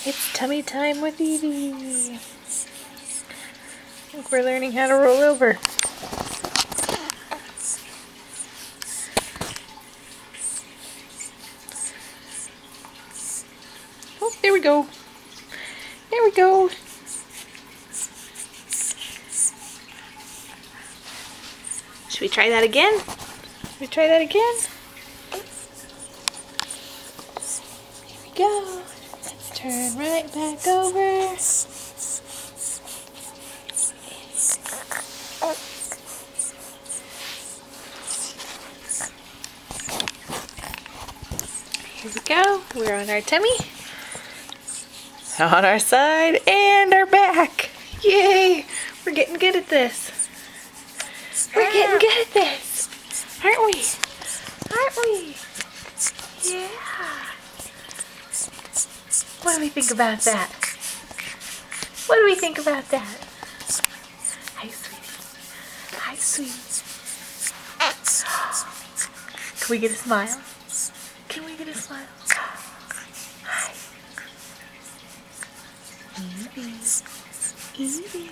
It's tummy time with Evie. I think we're learning how to roll over. Oh, there we go. There we go. Should we try that again? Should we try that again? Here we go. Let's turn right back over. Here we go. We're on our tummy, on our side, and our back. Yay! We're getting good at this. We're getting good at this, aren't we? Aren't we? Yeah. What do we think about that? What do we think about that? Hi, sweetie. Hi, sweetie. Can we get a smile? Can we get a smile? Hi. Evie. Evie.